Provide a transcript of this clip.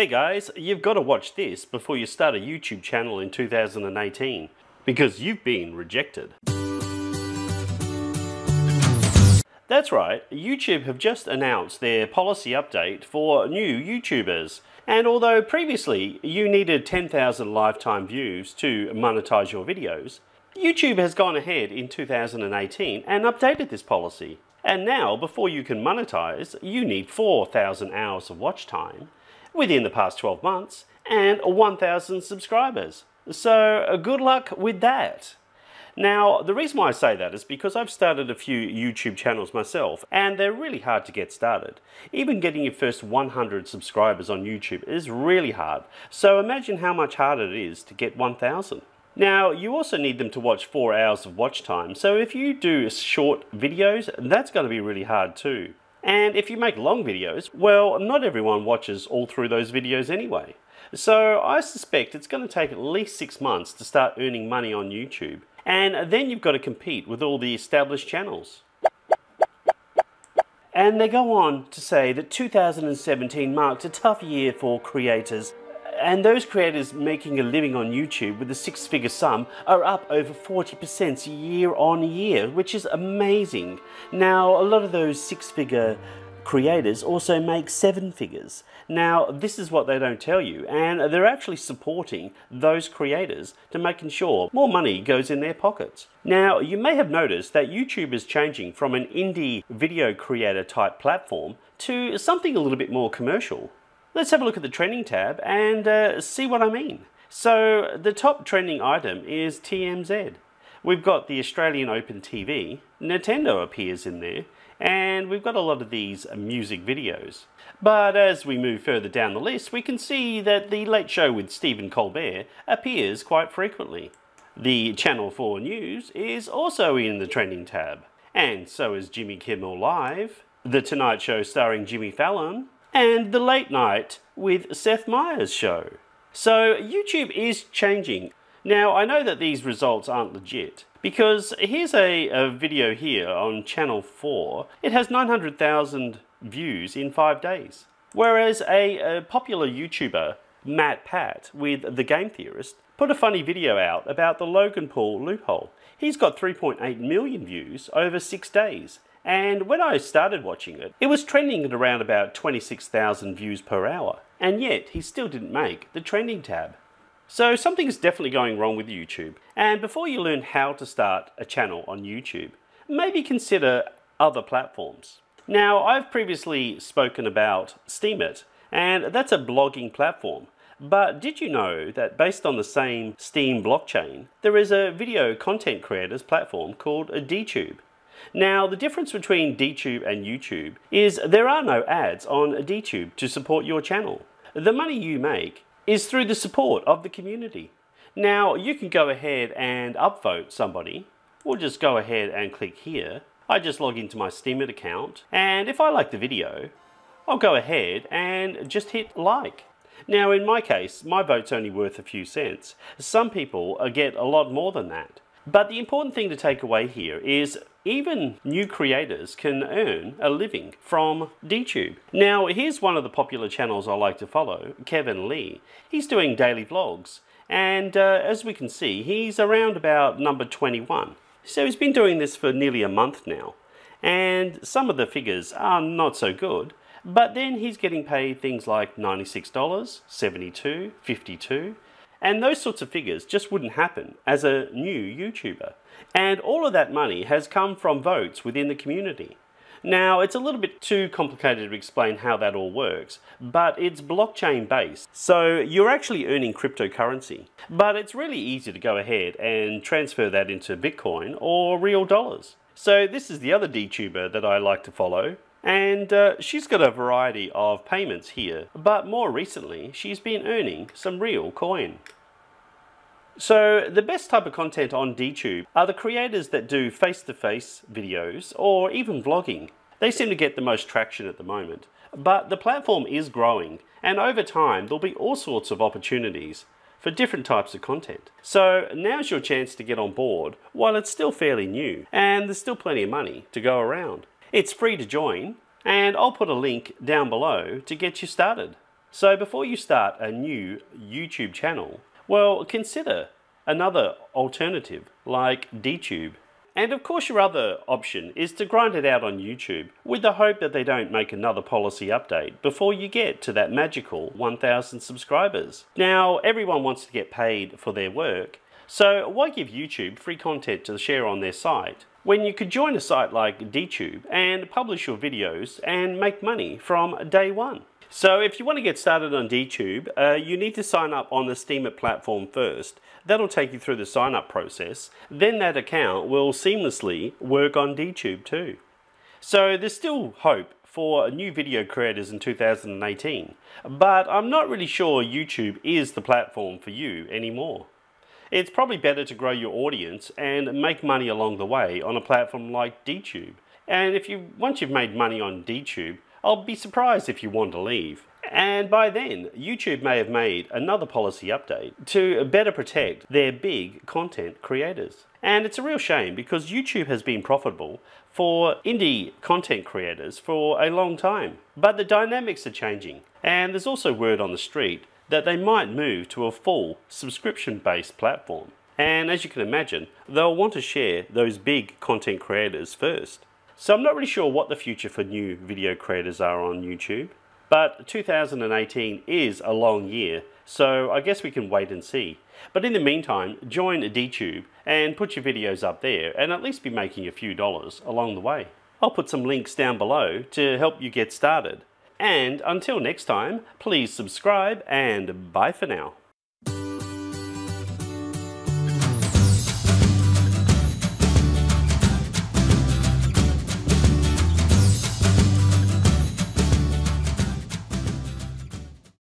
Hey guys, you've got to watch this before you start a YouTube channel in 2018 because you've been rejected. That's right, YouTube have just announced their policy update for new YouTubers. And although previously you needed 10,000 lifetime views to monetize your videos, YouTube has gone ahead in 2018 and updated this policy. And now, before you can monetize, you need 4,000 hours of watch time within the past 12 months and 1,000 subscribers. So good luck with that. Now, the reason why I say that is because I've started a few YouTube channels myself and they're really hard to get started. Even getting your first 100 subscribers on YouTube is really hard. So imagine how much harder it is to get 1,000. Now, you also need them to watch 4 hours of watch time. So if you do short videos, that's going to be really hard too. And if you make long videos, well, not everyone watches all through those videos anyway. So I suspect it's going to take at least 6 months to start earning money on YouTube. And then you've got to compete with all the established channels. And they go on to say that 2017 marked a tough year for creators. And those creators making a living on YouTube with a 6-figure sum are up over 40% year on year, which is amazing. Now, a lot of those 6-figure creators also make 7 figures. Now, this is what they don't tell you, and they're actually supporting those creators to making sure more money goes in their pockets. Now, you may have noticed that YouTube is changing from an indie video creator type platform to something a little bit more commercial. Let's have a look at the trending tab and see what I mean. So the top trending item is TMZ. We've got the Australian Open TV, Nintendo appears in there, and we've got a lot of these music videos. But as we move further down the list, we can see that the Late Show with Stephen Colbert appears quite frequently. The Channel 4 News is also in the trending tab, and so is Jimmy Kimmel Live, The Tonight Show starring Jimmy Fallon, and The Late Night with Seth Meyers show. So YouTube is changing. Now, I know that these results aren't legit because here's a video here on Channel 4. It has 900,000 views in 5 days. Whereas a popular YouTuber, Matt Pat with The Game Theorist, put a funny video out about the Logan Paul loophole. He's got 3.8 million views over 6 days. And when I started watching it, it was trending at around about 26,000 views per hour. And yet, he still didn't make the trending tab. So something is definitely going wrong with YouTube. And before you learn how to start a channel on YouTube, maybe consider other platforms. Now, I've previously spoken about Steemit, and that's a blogging platform. But did you know that based on the same Steem blockchain, there is a video content creators platform called DTube? Now, the difference between DTube and YouTube is there are no ads on DTube to support your channel. The money you make is through the support of the community. Now, you can go ahead and upvote somebody. We'll just go ahead and click here. I just log into my Steemit account, and if I like the video, I'll go ahead and just hit like. Now, in my case, my vote's only worth a few cents. Some people get a lot more than that. But the important thing to take away here is even new creators can earn a living from DTube. Now, here's one of the popular channels I like to follow, Kevin Lee. He's doing daily vlogs, and as we can see, he's around about number 21. So he's been doing this for nearly a month now, and some of the figures are not so good, but then he's getting paid things like $96, $72, $52, and those sorts of figures just wouldn't happen as a new YouTuber. And all of that money has come from votes within the community. Now, it's a little bit too complicated to explain how that all works, but it's blockchain based. So you're actually earning cryptocurrency, but it's really easy to go ahead and transfer that into Bitcoin or real dollars. So this is the other DTuber that I like to follow. And she's got a variety of payments here, but more recently she's been earning some real coin. So the best type of content on DTube are the creators that do face-to-face videos or even vlogging. They seem to get the most traction at the moment, but the platform is growing, and over time there'll be all sorts of opportunities for different types of content. So now's your chance to get on board while it's still fairly new and there's still plenty of money to go around. It's free to join, and I'll put a link down below to get you started. So before you start a new YouTube channel, well, consider another alternative like DTube. And of course your other option is to grind it out on YouTube with the hope that they don't make another policy update before you get to that magical 1,000 subscribers. Now, everyone wants to get paid for their work, so why give YouTube free content to share on their site when you could join a site like DTube and publish your videos and make money from day one? So if you want to get started on DTube, you need to sign up on the Steemit platform first. That'll take you through the sign up process. Then that account will seamlessly work on DTube too. So there's still hope for new video creators in 2018, but I'm not really sure YouTube is the platform for you anymore. It's probably better to grow your audience and make money along the way on a platform like DTube. And once you've made money on DTube, I'll be surprised if you want to leave. And by then, YouTube may have made another policy update to better protect their big content creators. And it's a real shame because YouTube has been profitable for indie content creators for a long time. But the dynamics are changing, and there's also word on the street that they might move to a full subscription-based platform. And as you can imagine, they'll want to share those big content creators first. So I'm not really sure what the future for new video creators are on YouTube, but 2018 is a long year, so I guess we can wait and see. But in the meantime, join DTube and put your videos up there and at least be making a few dollars along the way. I'll put some links down below to help you get started. And until next time, please subscribe and bye for now.